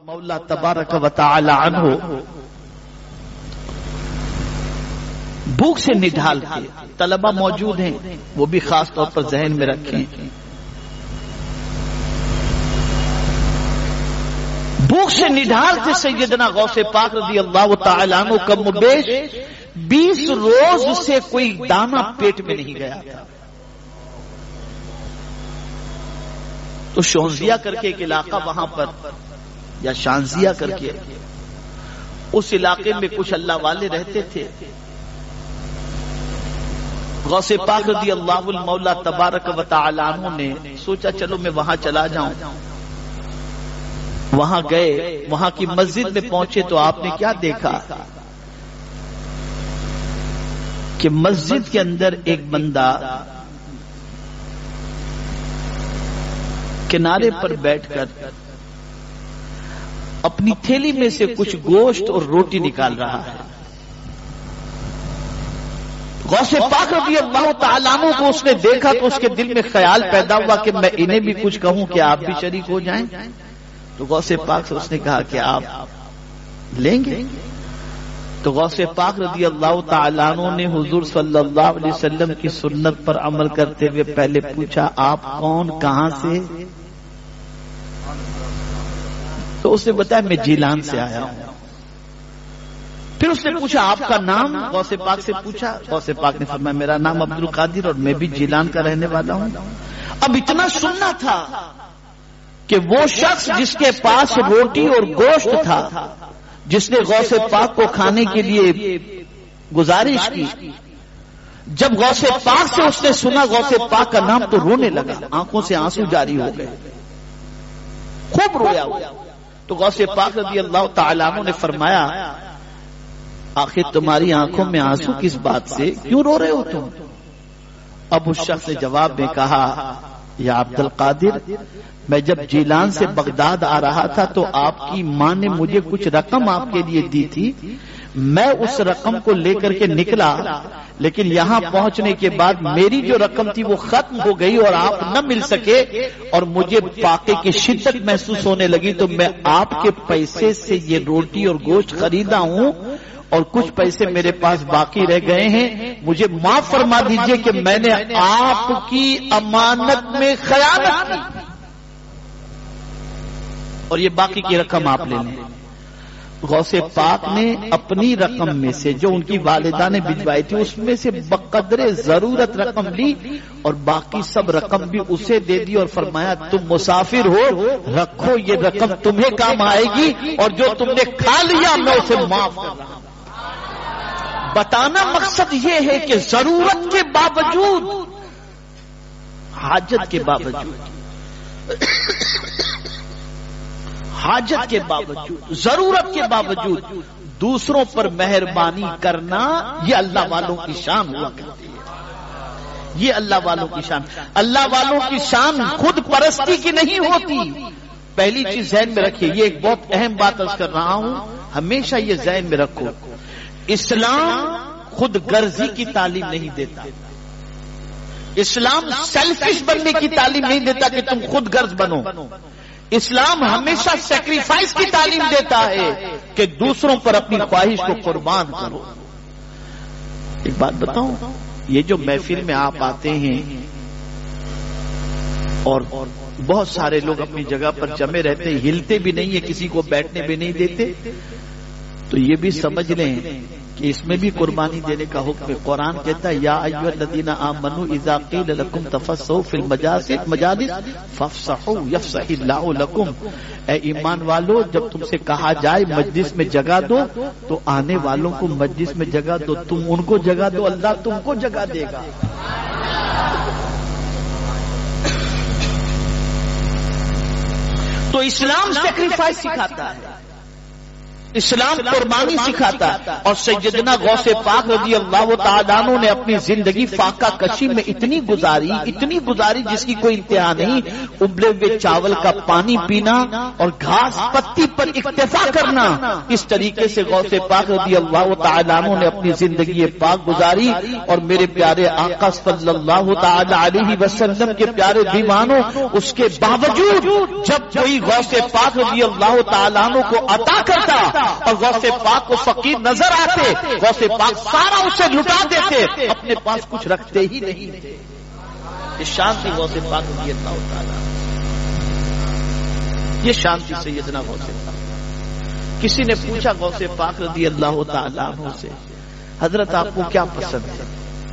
مولا تبارک و تعالی عنہ بھوک سے نڈھال تھے. طلبہ موجود ہیں، وہ بھی خاص طور پر ذہن میں رکھیں. بھوک سے نڈھال تھے سیدنا غوث پاک رضی اللہ تعالی عنہ. کم و بیش 20 روز سے کوئی دانہ پیٹ میں نہیں گیا تھا. تو شونزیہ کر کے ایک علاقہ وہاں پر، یا شانزیہ کر کے، اس علاقے میں کچھ اللہ والے رہتے تھے. غوث پاک رضی اللہ المولا تبارک و تعالی عنہ نے سوچا چلو میں وہاں چلا جاؤں. وہاں گئے، وہاں کی مسجد میں پہنچے تو آپ نے کیا دیکھا کہ مسجد کے اندر ایک بندہ کنارے پر بیٹھ کر اپنی تھیلی میں سے کچھ گوشت اور روٹی نکال رہا ہے. غوث پاک رضی اللہ تعالیٰ عنہ کو اس نے دیکھا تو اس کے دل میں خیال پیدا ہوا کہ میں انہیں بھی کچھ کہوں کہ آپ بھی شریک ہو جائیں. تو غوث پاک سے اس نے کہا کہ آپ لیں گے؟ تو غوث پاک رضی اللہ تعالیٰ عنہ نے حضور صلی اللہ علیہ وسلم کی سنت پر عمل کرتے ہوئے پہلے پوچھا آپ کون، کہاں سے؟ تو اس نے بتایا میں جیلان سے آیا ہوں. پھر اس نے پوچھا آپ کا نام؟ غوث پاک سے پوچھا. غوث پاک نے فرمایا میرا نام عبد القادر اور میں بھی جیلان کا رہنے والا ہوں. اب اتنا سننا تھا کہ وہ شخص جس کے پاس روٹی اور گوشت تھا، جس نے غوث پاک کو کھانے کے لیے گزارش کی، جب غوث پاک سے اس نے سنا غوث پاک کا نام تو رونے لگا، آنکھوں سے آنسو جاری ہو گئے، خوب رویا ہوا. تو غوث پاک رضی اللہ تعالیٰ عنہ نے فرمایا آخر تمہاری آنکھوں میں آنسو کس بات سے، کیوں رو رہے ہو تم؟ اب اس شخص نے جواب میں کہا یا عبد القادر، میں جب جیلان سے بغداد آ رہا تھا تو آپ کی ماں نے مجھے کچھ رقم آپ کے لیے دی تھی، میں اس رقم کو لے کر کے نکلا، لیکن یہاں پہنچنے کے بعد میری جو رقم تھی وہ ختم ہو گئی اور آپ نہ مل سکے اور مجھے فاقے کی شدت محسوس ہونے لگی، تو میں آپ کے پیسے سے یہ روٹی اور گوشت خریدا ہوں اور کچھ پیسے میرے پاس باقی رہ گئے ہیں، مجھے معاف فرما دیجئے کہ میں نے آپ کی امانت میں خیانت کی اور یہ باقی کی رقم آپ لے لیں. غوث پاک نے اپنی رقم میں سے جو ان کی والدہ نے بھجوائی تھی اس میں سے بقدر ضرورت رقم لی اور باقی سب رقم بھی اسے دے دی اور فرمایا تم مسافر ہو، رکھو یہ رقم تمہیں کام آئے گی اور جو تم نے کھا لیا میں اسے معاف کر رہا ہوں. بتانا مقصد یہ ہے کہ ضرورت کے باوجود، حاجت کے باوجود، حاجت کے باوجود، ضرورت کے باوجود دوسروں پر مہربانی کرنا یہ اللہ والوں کی شان ہوا کرتی ہے. یہ اللہ والوں کی شان. اللہ والوں کی شان خود پرستی کی نہیں ہوتی. پہلی چیز ذہن میں رکھیے، یہ ایک بہت اہم بات عرض کر رہا ہوں، ہمیشہ یہ ذہن میں رکھو، اسلام خود غرضی کی تعلیم نہیں دیتا. اسلام سیلفش بننے کی تعلیم نہیں دیتا کہ تم خود غرض بنو. اسلام ہمیشہ سیکریفائس کی تعلیم دیتا ہے کہ دوسروں پر اپنی خواہش کو قربان کرو. ایک بات بتاؤں، یہ جو محفل میں آپ آتے ہیں اور بہت سارے لوگ اپنی جگہ پر جمے رہتے ہیں، ہلتے بھی نہیں ہیں، کسی کو بیٹھنے بھی نہیں دیتے، تو یہ بھی سمجھ لیں کہ اس میں بھی قربانی دینے کا حکم ہے. قرآن کہتا ہے یا ایھا الذین آمنوا اذا قیل لکم تفسحوا فی المجالس فافسحوا یفسح اللہ لکم. اے ایمان والو، جب تم سے کہا جائے مجلس میں جگہ دو تو آنے والوں کو مجلس میں جگہ دو. تم ان کو جگہ دو، اللہ تم کو جگہ دے گا. تو اسلام سیکریفائس سکھاتا ہے. اسلام قربانی سکھاتا اور سیدنا غوث پاک رضی اللہ تعالیٰ عنہ نے اپنی زندگی فاقہ کشی میں اتنی گزاری جس کی کوئی انتہا نہیں. ابلے ہوئے چاول کا پانی پینا اور گھاس پتی پر اکتفا کرنا، اس طریقے سے غوث پاک رضی اللہ تعالیٰ عنہ نے اپنی زندگی پاک گزاری. اور میرے پیارے آقا صلی اللہ تعالی علیہ وسلم کے پیارے دیوانوں، اس کے باوجود جب کوئی غوث پاک رضی اللہ تعالیٰ عنہ کو عطا کرتا اور غوث پاک کو فقیر نظر آتے، غوث پاک سارا اسے لٹا دیتے، اپنے پاس کچھ رکھتے ہی نہیں تھے. یہ شان تھی غوث پاک رضی اللہ تعالیٰ، یہ شان تھی سیدنا غوث پاک. کسی نے پوچھا غوث پاک رضی اللہ تعالیٰ عنہ سے، حضرت آپ کو کیا پسند ہے؟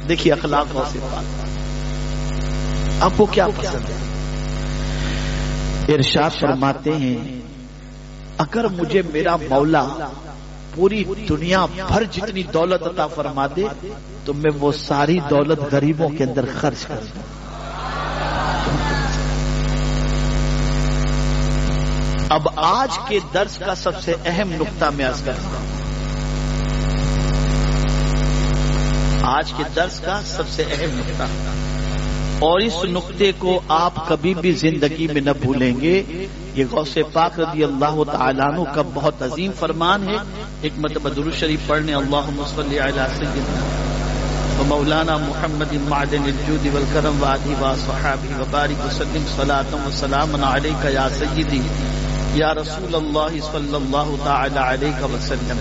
دیکھیے اخلاق غوث پاک، آپ کو کیا پسند ہے؟ ارشاد فرماتے ہیں اگر مجھے میرا مولا پوری دنیا بھر جتنی دولت عطا فرما دے تو میں وہ ساری دولت غریبوں کے اندر خرچ کر دوں. اب آج کے درس کا سب سے اہم نقطہ میں عرض کرتا ہوں. آج کے درس کا سب سے اہم نقطہ، اور اس نقطے کو آپ کبھی بھی زندگی میں نہ بھولیں گے. یہ غوث پاک رضی اللہ تعالیٰ عنہ کا بہت عظیم فرمان ہے. ایک مرتبہ درود شریف پڑھنے، اللہم صلی علی سیدنا و مولانا محمد معدن الجود والکرم وآلہ وصحبہ وبارک وسلم صلاۃ و سلام علیک یا سیدی یا رسول اللہ صلی اللہ تعالی علیہ وسلم.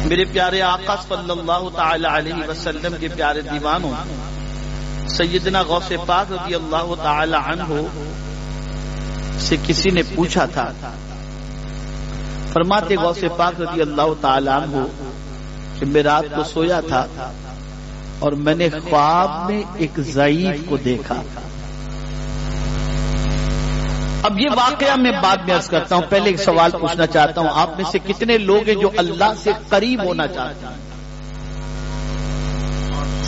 میرے پیارے آقا صلی اللہ تعالی علیہ وسلم کے پیارے دیوانوں، سیدنا غوث پاک رضی اللہ تعالی عنہ سے کسی نے پوچھا تھا. فرماتے غوث پاک رضی اللہ تعالی عنہ کہ میں رات کو سویا تھا اور میں نے خواب میں ایک ضعیف کو دیکھا. اب یہ واقعہ میں بعد میں عرض کرتا ہوں، پہلے ایک سوال پوچھنا چاہتا ہوں. آپ میں سے کتنے لوگ ہیں جو اللہ سے قریب ہونا چاہتے ہیں؟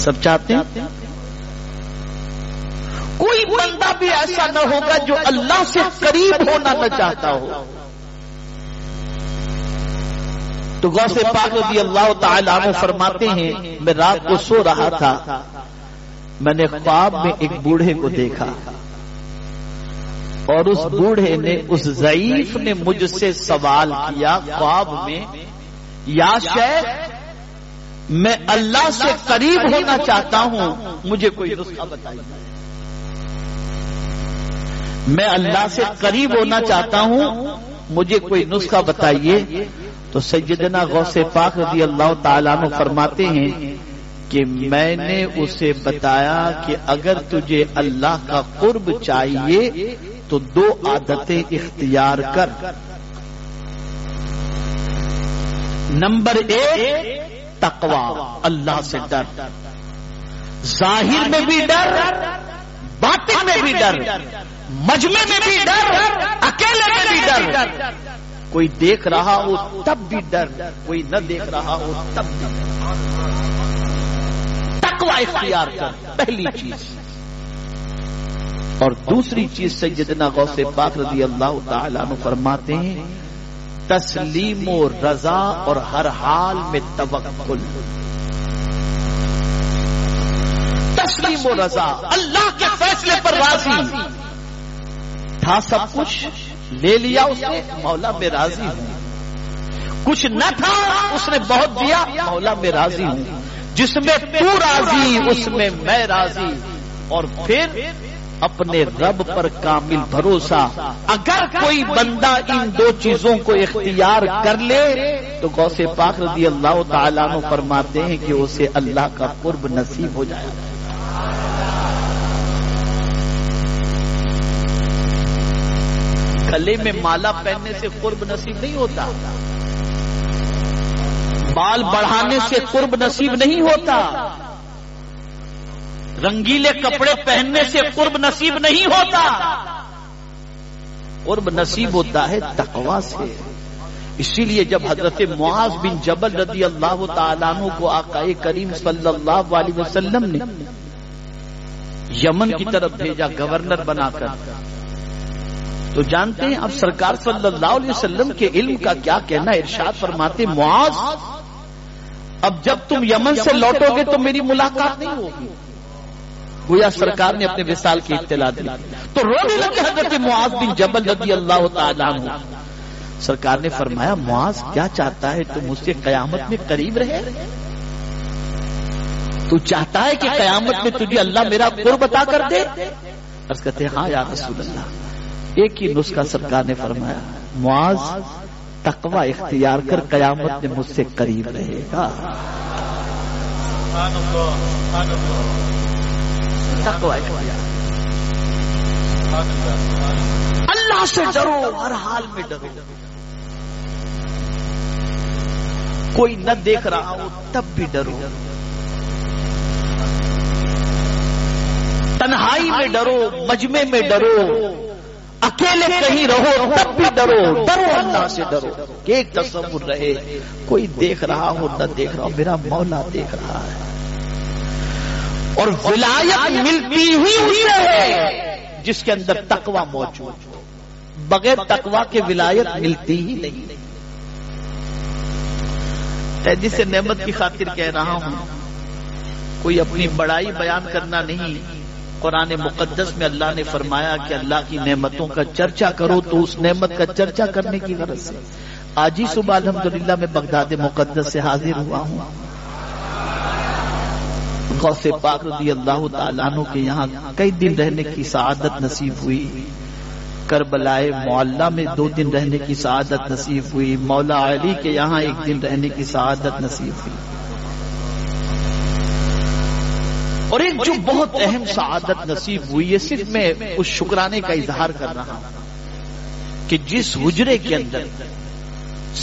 سب چاہتے ہیں؟ کوئی بندہ بھی ایسا نہ ہوگا جو اللہ سے قریب ہونا نہ چاہتا ہو. تو غوث پاک رضی اللہ تعالی عنہ فرماتے ہیں میں رات کو سو رہا تھا، میں نے خواب میں ایک بوڑھے کو دیکھا اور اس بوڑھے نے، اس ضعیف نے مجھ سے سوال کیا خواب میں، یا شیخ میں اللہ سے قریب ہونا چاہتا ہوں، مجھے کوئی نسخہ بتائیے. میں اللہ سے قریب ہونا چاہتا ہوں، مجھے کوئی نسخہ بتائیے. تو سیدنا غوث پاک رضی اللہ تعالیٰ عنہ فرماتے ہیں کہ میں نے اسے بتایا کہ اگر تجھے اللہ کا قرب چاہیے تو 2 عادتیں اختیار کر. نمبر 1 تقوی، اللہ سے ڈر، ظاہر میں بھی ڈر، باطن میں بھی ڈر، مجمع میں بھی ڈر، اکیلے میں بھی ڈر. کوئی دیکھ رہا ہو تب بھی ڈر، کوئی نہ دیکھ رہا ہو تب بھی ڈر. تقوی اختیار کر، پہلی چیز. اور دوسری چیز سیدنا غوث پاک رضی اللہ تعالیٰ عنہ فرماتے ہیں تسلیم و رضا اور ہر حال میں توکل. تسلیم و رضا، اللہ کے فیصلے پر راضی تھا. سب کچھ لے لیا اس نے، مولا میں راضی ہوں. کچھ نہ تھا اس نے بہت دیا، مولا میں راضی ہوں. جس میں تو راضی اس میں میں راضی. اور پھر اپنے رب پر کامل بھروسہ. اگر کوئی بندہ ان 2 چیزوں کو اختیار کر لے تو غوث پاک رضی اللہ تعالیٰ عنہ فرماتے ہیں کہ اسے اللہ کا قرب نصیب ہو جائے گا. گلے میں مالا پہننے سے قرب نصیب نہیں ہوتا، بال بڑھانے سے قرب نصیب نہیں ہوتا، رنگیلے کپڑے پہننے سے قرب نصیب نہیں ہوتا. قرب نصیب ہوتا ہے تقوی سے. اسی لیے جب حضرت معاذ بن جبل رضی اللہ تعالیٰ عنہ کو آقا کریم صلی اللہ علیہ وسلم نے یمن کی طرف بھیجا گورنر بنا کر، تو جانتے ہیں اب سرکار صلی اللہ علیہ وسلم کے علم کا کیا کہنا. ارشاد فرماتے معاذ اب جب تم یمن سے لوٹو گے تو میری ملاقات نہیں ہوگی. گویا سرکار نے اپنے وصال کی اطلاع دی تو رونے لگے حضرت معاذ بن جبل رضی اللہ تعالیٰ عنہ. سرکار نے فرمایا معاذ کیا چاہتا ہے تو مجھ سے قیامت میں قریب رہے؟ تو چاہتا ہے کہ قیامت میں تجھے اللہ میرا قرب عطا کر دے؟ عرض کہتے ہیں ہاں یا رسول اللہ. ایک ہی نسخہ سرکار نے فرمایا معاذ تقوی اختیار کر قیامت میں مجھ سے قریب رہے گا. تقوی اختیار. اللہ سے ڈرو، ہر حال میں ڈرو. کوئی نہ دیکھ رہا ہو تب بھی ڈرو، تنہائی میں ڈرو، مجمع میں ڈرو، اکیلے کہیں رہو تب بھی ڈرو. ڈرو اللہ سے ڈرو کہ ایک تصور رہے کوئی دیکھ رہا ہو نہ دیکھ رہا ہو میرا مولا دیکھ رہا ہے. اور ولایت ملتی ہی اسے ہے جس کے اندر تقوی موجود. بغیر تقوی کے ولایت ملتی ہی نہیں. جسے نعمت کی خاطر کہہ رہا ہوں، کوئی اپنی بڑائی بیان کرنا نہیں. قرآن مقدس میں اللہ نے فرمایا کہ اللہ کی نعمتوں کا چرچا کرو تو اس نعمت کا چرچا کرنے کی غرض سے آج ہی صبح الحمدللہ میں بغداد مقدس سے حاضر ہوا ہوں. غوث پاک رضی اللہ تعالیٰ عنہ کے یہاں کئی دن رہنے کی سعادت نصیب ہوئی. کربلائے معلیٰ میں 2 دن رہنے کی سعادت نصیب ہوئی. مولا علی کے یہاں 1 دن رہنے کی سعادت نصیب ہوئی. اور ایک جو بہت اہم سعادت نصیب ہوئی ہے، صرف میں اس شکرانے کا اظہار کر رہا ہوں کہ جس حجرے کے اندر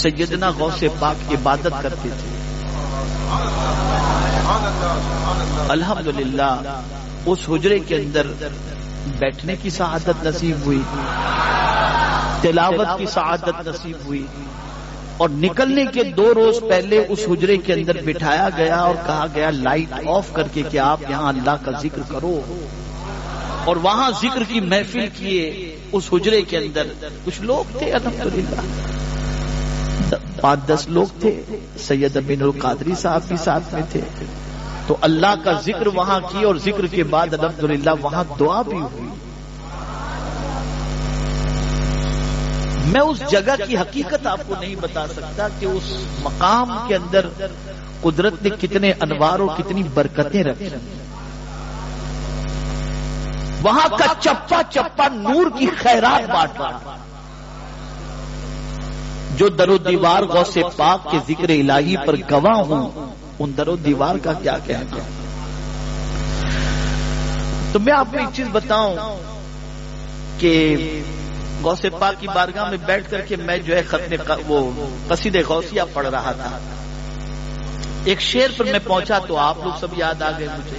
سیدنا غوث پاک عبادت کرتے تھے، الحمدللہ اس حجرے کے اندر بیٹھنے کی سعادت نصیب ہوئی، تلاوت کی سعادت نصیب ہوئی. اور نکلنے کے 2 روز پہلے اس حجرے کے اندر بٹھایا گیا اور کہا گیا لائٹ آف کر کے کہ آپ یہاں اللہ کا ذکر کرو. اور وہاں ذکر کی محفل کیے. اس حجرے کے اندر کچھ لوگ تھے، الحمدللہ 5-10 لوگ تھے. سید امین القادری صاحب بھی ساتھ میں تھے. تو اللہ کا ذکر وہاں کی اور ذکر کے بعد الحمدللہ وہاں دعا بھی ہوئی. میں اس جگہ کی حقیقت آپ کو نہیں بتا سکتا کہ اس مقام کے اندر قدرت نے کتنے انوار اور کتنی برکتیں رکھی. وہاں کا چپا چپا نور کی خیرات بانٹ رہا. جو در و دیوار غوث پاک کے ذکر الہی پر گواہ ہوں، ان در و دیوار کا کیا کہنا. تو میں آپ کو ایک چیز بتاؤں کہ غوث پاک کی بارگاہ میں بیٹھ کر کے میں جو ہے وہ قصید غوثیہ پڑھ رہا تھا. ایک شعر پر میں پہنچا تو آپ لوگ سب یاد آ گئے مجھے.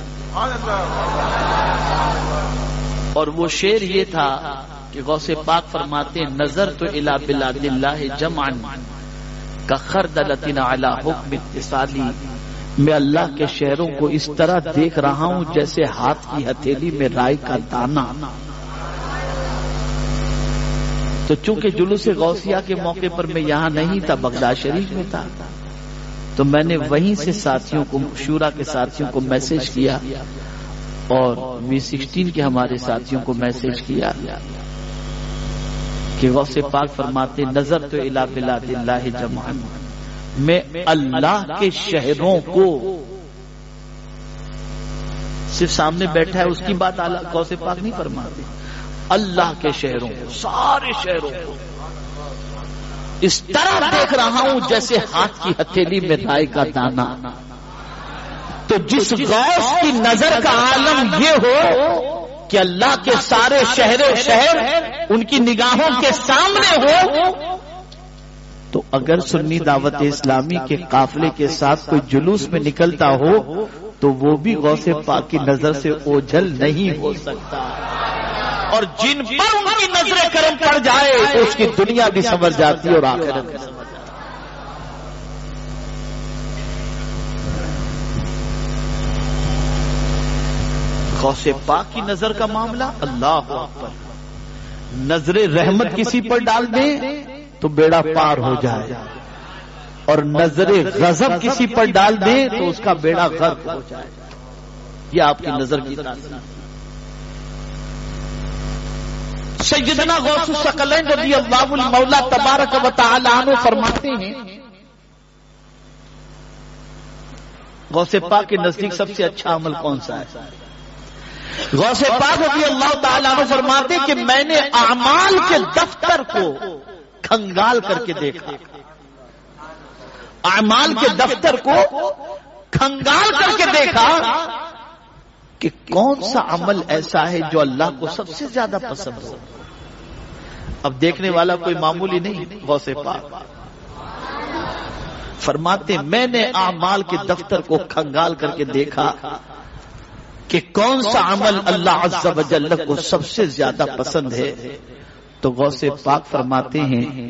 اور وہ شعر یہ تھا کہ غوث پاک فرماتے ہیں نظر تو الی بلاد اللہ جمعا کخردلۃ علی حکم اتصالی. میں اللہ کے شہروں کو اس طرح دیکھ رہا ہوں جیسے ہاتھ کی ہتھیلی میں رائی کا دانہ. تو چونکہ جلوس غوثیہ کے موقع پر میں یہاں نہیں تھا، بغداد شریف میں تھا، تو میں نے وہیں سے ساتھیوں کو، شورا کے ساتھیوں کو میسج کیا اور V16 کے ہمارے ساتھیوں کو میسج کیا کہ غوث پاک فرماتے نظر تو الی بلاد اللہ جمعا، میں اللہ کے شہروں کو، صرف سامنے بیٹھا ہے اس کی بات غوث پاک نہیں فرماتے، اللہ کے شہروں کو، سارے شہروں کو اس طرح دیکھ رہا ہوں جیسے ہاتھ کی ہتھیلی میں رائی کا دانہ. تو جس غوث کی نظر کا عالم یہ ہو کہ اللہ کے سارے شہر ان کی نگاہوں کے سامنے ہو، تو اگر سنی دعوت اسلامی کے قافلے کے ساتھ کوئی جلوس میں نکلتا ہو تو وہ بھی غوث پاک کی نظر سے اوجھل نہیں ہو سکتا. اور جن پر ان کی نظر کرم پڑ جائے تو اس کی دنیا بھی سنور جاتی ہے اور آخرت بھی سنور جاتی ہے. غوث پاک کی نظر کا معاملہ اللہ اکبر. نظر رحمت کسی پر ڈال دیں تو بیڑا پار ہو جائے، اور نظر غضب کسی پر ڈال دیں تو اس کا بیڑا غرق ہو جائے. یہ آپ کی نظر کی تاثیر. سیدنا غوث الثقلین رضی اللہ المولا تبارک و تعالی عنہ فرماتے ہیں، غوث پاک کے نزدیک سب سے اچھا عمل کون سا ہے؟ غوث پاک رضی اللہ تعالی عنہ فرماتے کہ میں نے اعمال کے دفتر کو کھنگال کر کے دیکھا. اعمال کے دفتر کو کھنگال کر کے دیکھا کہ کون سا عمل ایسا ہے جو اللہ کو سب سے زیادہ پسند ہو. اب دیکھنے والا کوئی معمولی نہیں، غوث پاک فرماتے میں نے اعمال کے دفتر کو کھنگال کر کے دیکھا کہ کون سا عمل اللہ عز و جل کو سب سے زیادہ پسند ہے. تو غوث پاک فرماتے ہیں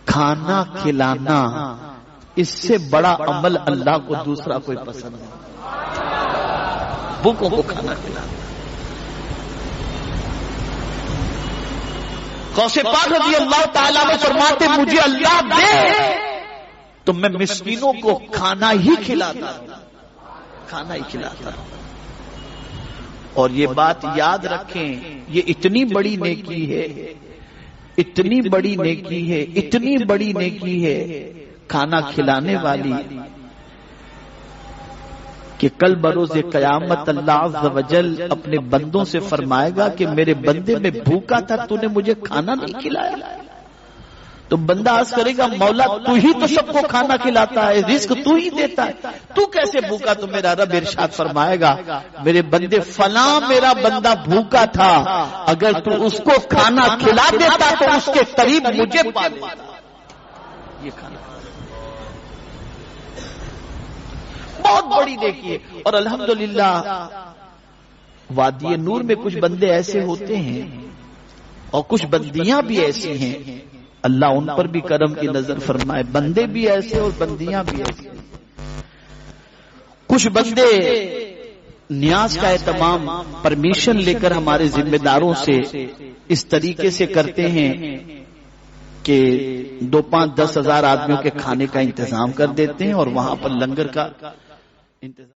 کھانا کھلانا، اس سے بڑا عمل اللہ کو دوسرا کوئی پسند نہیں. بھوکوں کو کھانا کھلانا. غوث پاک رضی اللہ تعالیٰ عنہ فرماتے مجھے اللہ دے تو میں مسکینوں کو کھانا ہی کھلاتا، کھانا ہی کھلاتا. اور یہ بات یاد رکھیں، یہ اتنی بڑی نیکی ہے، اتنی بڑی نیکی ہے، اتنی بڑی نیکی ہے کھانا کھلانے والی کہ کل بروز قیامت اللہ عز و جل اپنے بندوں سے فرمائے گا کہ میرے بندے میں بھوکا تھا، تو نے مجھے کھانا نہیں کھلایا. تو بندہ عرض کرے گا مولا تو ہی تو سب کو کھانا کھلاتا ہے، رزق تو ہی دیتا ہے، تو کیسے بھوکا؟ تو میرا رب ارشاد فرمائے گا میرے بندے فلاں میرا بندہ بھوکا تھا، اگر تو اس کو کھانا کھلا دیتا تو اس کے قریب مجھے پا لیتا. یہ کھانا بہت بڑی دیکھیے. اور الحمدللہ وادی نور میں کچھ بندے ایسے ہوتے ہیں اور کچھ بندیاں بھی ایسی ہیں، اللہ ان پر بھی کرم کی نظر فرمائے. بندے بھی ایسے اور بندیاں بھی ایسے. کچھ بندے نیاز کا اہتمام پرمیشن لے کر ہمارے ذمہ داروں سے اس طریقے سے کرتے ہیں کہ 2, 5, 10 ہزار آدمیوں کے کھانے کا انتظام کر دیتے ہیں اور وہاں پر لنگر کا انتظام